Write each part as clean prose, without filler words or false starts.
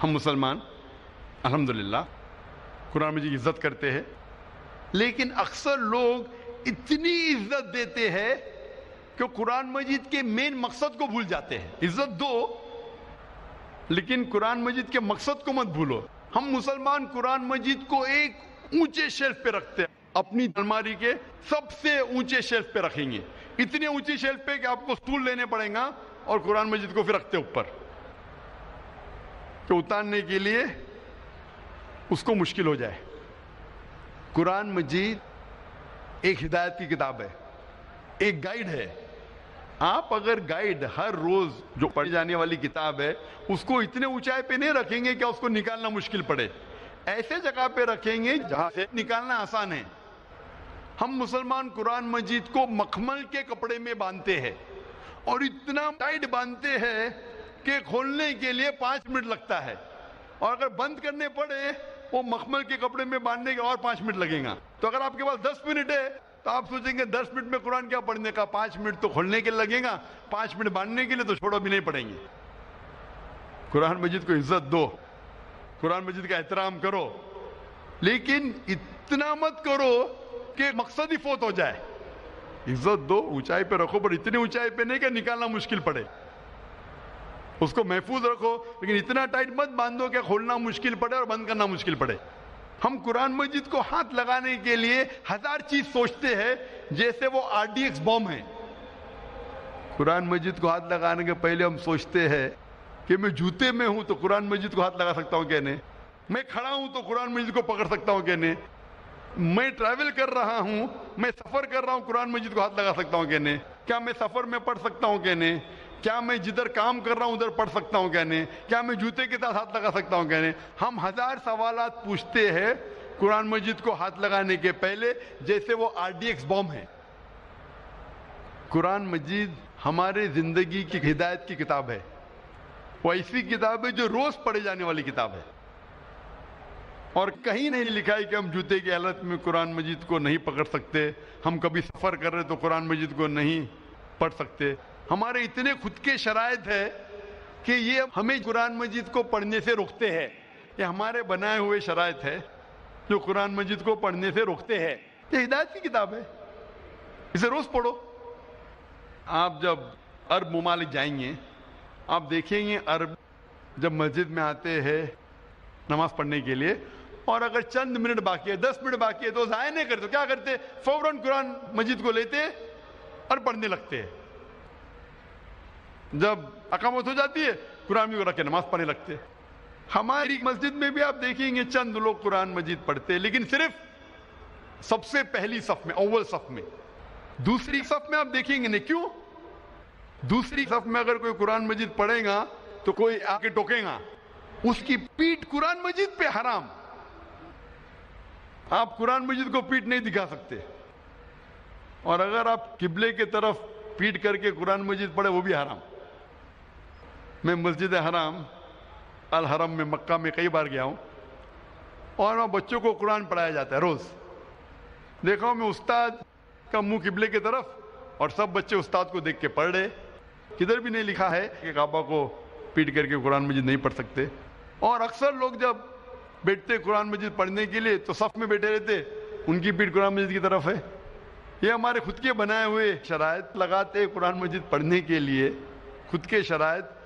ہم مسلمان الحمدللہ قرآن مجید کی عزت کرتے ہیں، لیکن اکثر لوگ اتنی عزت دیتے ہیں کہ قرآن مجید کے مین مقصد کو بھول جاتے ہیں۔ عزت دو لیکن قرآن مجید کے مقصد کو مت بھولو۔ ہم مسلمان قرآن مجید کو ایک اونچے شیلف پہ رکھتے ہیں، اپنی الماری کے سب سے اونچے شیلف پہ رکھیں گے، اتنے اونچے شیلف پہ کہ آپ کو سٹول لینے پڑیں گا، اور قرآن مجید کو پھر رکھتے اوپر کہ اتارنے کے لیے اس کو مشکل ہو جائے۔ قرآن مجید ایک ہدایت کی کتاب ہے، ایک گائیڈ ہے۔ آپ اگر گائیڈ ہر روز جو پڑھی جانے والی کتاب ہے اس کو اتنے اونچائی پہ نہیں رکھیں گے کہ اس کو نکالنا مشکل پڑے، ایسے جگہ پہ رکھیں گے جہاں سے نکالنا آسان ہے۔ ہم مسلمان قرآن مجید کو مخمل کے کپڑے میں باندھتے ہیں، اور اتنا ٹائٹ باندھتے ہیں کہ کھولنے کے لیے 5 منٹ لگتا ہے، اور اگر بند کرنے پڑے وہ مخمل کے کپڑے میں باندھنے کے اور 5 منٹ لگیں گا۔ تو اگر آپ کے پاس 10 منٹ ہے تو آپ سوچیں گے 10 منٹ میں قرآن کیا پڑھنے کا، 5 منٹ تو کھولنے کے لگے گا، 5 منٹ باندھنے کے لیے تو چھوڑو بھی نہیں پڑیں گے۔ قرآن مجید کو عزت دو، قرآن مجید کا احترام کرو، لیکن اتنا مت کرو کہ مقصد ہی فوت ہو جائے۔ عزت دو، اونچائی پہ رکھو، پر اتنی اونچائی پہ نہیں کہ نکالنا مشکل پڑے۔ اس کو محفوظ رکھو، لیکن اتنا ٹائٹ مت باندھو کہ کھولنا مشکل پڑے اور بند کرنا مشکل پڑے۔ ہم قرآن مجید کو ہاتھ لگانے کے لیے 1000 چیز سوچتے ہیں، جیسے وہ RDX بم ہے۔ قرآن مجید کو ہاتھ لگانے کے پہلے ہم سوچتے ہیں کہ میں جوتے میں ہوں تو قرآن مجید کو ہاتھ لگا سکتا ہوں کہ نہیں، میں کھڑا ہوں تو قرآن مجید کو پکڑ سکتا ہوں کہ نہیں، میں ٹریول کر رہا ہوں، میں سفر کر رہا ہوں، قرآن مجید کو ہاتھ لگا سکتا ہوں کہ نہیں، کیا میں سفر میں پڑھ سکتا ہوں کہ نہیں، کیا میں جدھر کام کر رہا ہوں ادھر پڑھ سکتا ہوں کہ نہیں، کیا میں جوتے کے ساتھ ہاتھ لگا سکتا ہوں کہ نہیں۔ ہم 1000 سوالات پوچھتے ہیں قرآن مجید کو ہاتھ لگانے کے پہلے، جیسے وہ RDX بم ہے۔ قرآن مجید ہمارے زندگی کی ہدایت کی کتاب ہے، وہ ایسی کتاب ہے جو روز پڑھی جانے والی کتاب ہے، اور کہیں نہیں لکھا ہے کہ ہم جوتے کی حالت میں قرآن مجید کو نہیں پکڑ سکتے، ہم کبھی سفر کر رہے تو قرآن مجید کو نہیں پڑھ سکتے۔ ہمارے اتنے خود کے شرائط ہے کہ یہ ہمیں قرآن مجید کو پڑھنے سے روکتے ہیں، یہ ہمارے بنائے ہوئے شرائط ہے جو قرآن مجید کو پڑھنے سے روکتے ہیں۔ یہ ہدایت کی کتاب ہے، اسے روز پڑھو۔ آپ جب عرب ممالک جائیں گے آپ دیکھیں گے عرب جب مسجد میں آتے ہیں نماز پڑھنے کے لیے، اور اگر چند منٹ باقی ہے، 10 منٹ باقی ہے، تو ضائع نہیں کرتے، کیا کرتے؟ فوراً قرآن مجید کو لیتے اور پڑھنے لگتے ہیں۔ جب اقامت ہو جاتی ہے قرآن مجید کو رکھ کے نماز پڑھنے لگتے ہیں۔ ہماری مسجد میں بھی آپ دیکھیں گے چند لوگ قرآن مجید پڑھتے ہیں، لیکن صرف سب سے پہلی صف میں، اول صف میں۔ دوسری صف میں آپ دیکھیں گے نہیں، کیوں؟ دوسری صف میں اگر کوئی قرآن مجید پڑھے گا تو کوئی آ کے ٹوکے گا، اس کی پیٹھ قرآن مجید پہ حرام۔ آپ قرآن مجید کو پیٹھ نہیں دکھا سکتے، اور اگر آپ قبلے کی طرف پیٹھ کر کے قرآن مجید پڑھے وہ بھی حرام۔ میں مسجد حرام الحرم میں مکہ میں کئی بار گیا ہوں، اور وہاں بچوں کو قرآن پڑھایا جاتا ہے روز۔ دیکھا ہوں میں استاد کا منہ قبلے کی طرف، اور سب بچے استاد کو دیکھ کے پڑھ رہے، کدھر بھی نہیں لکھا ہے کہ کعبہ کو پیٹ کر کے قرآن مجید نہیں پڑھ سکتے۔ اور اکثر لوگ جب بیٹھتے قرآن مجید پڑھنے کے لیے تو صف میں بیٹھے رہتے، ان کی پیٹ قرآن مجید کی طرف ہے۔ یہ ہمارے خود کے بنائے ہوئے شرائط لگاتے قرآن مجید پڑھنے کے لیے، خود کے شرائط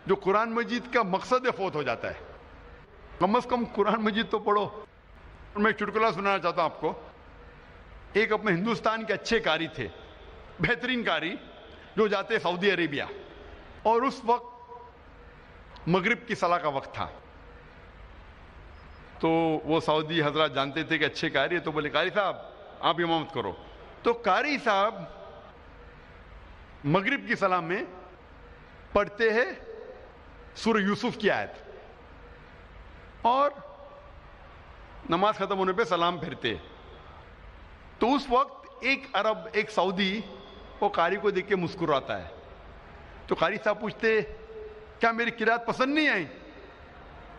جو قرآن مجید کا مقصد فوت ہو جاتا ہے۔ کم از کم قرآن مجید تو پڑھو۔ میں ایک چٹکلا سنانا چاہتا ہوں آپ کو۔ ایک اپنے ہندوستان کے اچھے قاری تھے، بہترین قاری، جو جاتے سعودی عربیہ، اور اس وقت مغرب کی صلاح کا وقت تھا۔ تو وہ سعودی حضرات جانتے تھے کہ اچھے قاری ہے، تو بولے قاری صاحب آپ امامت کرو۔ تو قاری صاحب مغرب کی صلاح میں پڑھتے ہیں سورہ یوسف کی آیت، اور نماز ختم ہونے پہ سلام پھرتے۔ تو اس وقت ایک عرب، ایک سعودی، وہ قاری کو دیکھ کے مسکراتا ہے۔ تو قاری صاحب پوچھتے کیا میری قرات پسند نہیں آئی؟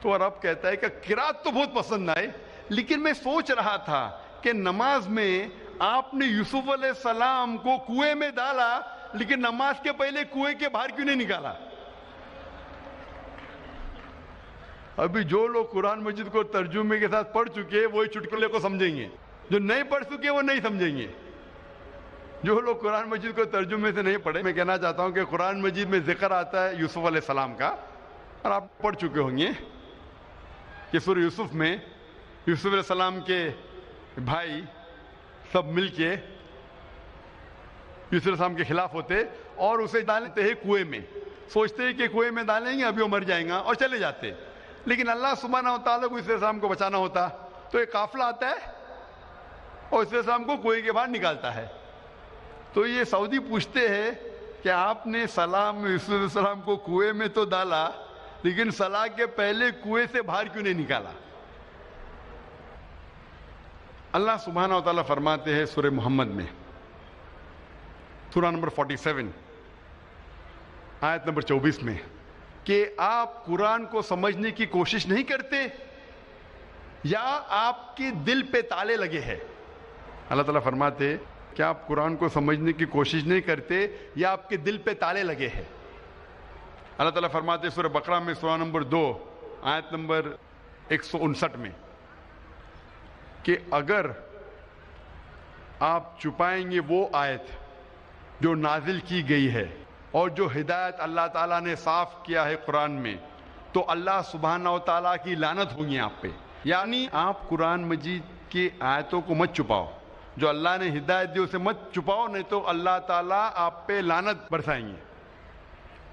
تو عرب کہتا ہے کہ قرات تو بہت پسند آئے، لیکن میں سوچ رہا تھا کہ نماز میں آپ نے یوسف علیہ السلام کو کنویں میں ڈالا، لیکن نماز کے پہلے کنویں کے باہر کیوں نہیں نکالا؟ ابھی جو لوگ قرآن مجید کو ترجمے کے ساتھ پڑھ چکے وہی چٹکلے کو سمجھیں گے، جو نہیں پڑھ چکے وہ نہیں سمجھیں گے۔ جو لوگ قرآن مجید کو ترجمے سے نہیں پڑھے، میں کہنا چاہتا ہوں کہ قرآن مجید میں ذکر آتا ہے یوسف علیہ السلام کا، اور آپ پڑھ چکے ہوں گے کہ سورہ یوسف میں یوسف علیہ السلام کے بھائی سب مل کے یوسف علیہ السلام کے خلاف ہوتے اور اسے ڈالتے ہیں کنویں میں، سوچتے ہیں کہ کنویں میں ڈالیں گے ابھی وہ مر جائیں گا، اور چلے جاتے۔ لیکن اللہ سبحانہ و تعالیٰ کو یوسف علیہ السلام کو بچانا ہوتا تو ایک قافلہ آتا ہے اور یوسف علیہ السلام کو کنویں کے باہر نکالتا ہے۔ تو یہ سعودی پوچھتے ہیں کہ آپ نے سلام یوسف علیہ السلام کو کنویں میں تو ڈالا، لیکن صلاح کے پہلے کنویں سے باہر کیوں نہیں نکالا؟ اللہ سبحانہ و تعالیٰ فرماتے ہیں سورہ محمد میں، سورہ نمبر 47 آیت نمبر 24 میں، کہ آپ قرآن کو سمجھنے کی کوشش نہیں کرتے یا آپ کے دل پہ تالے لگے ہیں؟ اللہ تعالیٰ فرماتے ہیں کہ آپ قرآن کو سمجھنے کی کوشش نہیں کرتے یا آپ کے دل پہ تالے لگے ہیں۔ اللہ تعالیٰ فرماتے ہیں سورہ بقرہ میں سورہ نمبر 2 آیت نمبر 159 میں کہ اگر آپ چھپائیں گے وہ آیت جو نازل کی گئی ہے اور جو ہدایت اللہ تعالیٰ نے صاف کیا ہے قرآن میں، تو اللہ سبحانہ و تعالیٰ کی لعنت ہوگی آپ پہ۔ یعنی آپ قرآن مجید کی آیتوں کو مت چھپاؤ، جو اللہ نے ہدایت دی اسے مت چھپاؤ، نہیں تو اللہ تعالیٰ آپ پہ لعنت برسائیں گے۔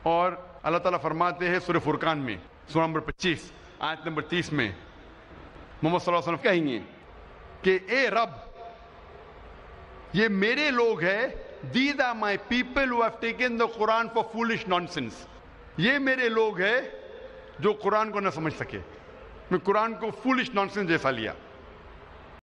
اور اللہ تعالیٰ فرماتے ہیں سورہ فرقان میں سورہ نمبر 25 آیت نمبر 30 میں محمد صلی اللہ علیہ وسلم کہیں گے کہ اے رب، یہ میرے لوگ ہیں، these are my people who have taken the Quran for foolish nonsense۔ یہ میرے لوگ ہیں جو قرآن کو نہ سمجھ سکے، میں قرآن کو فولش نانسنس جیسا لیا۔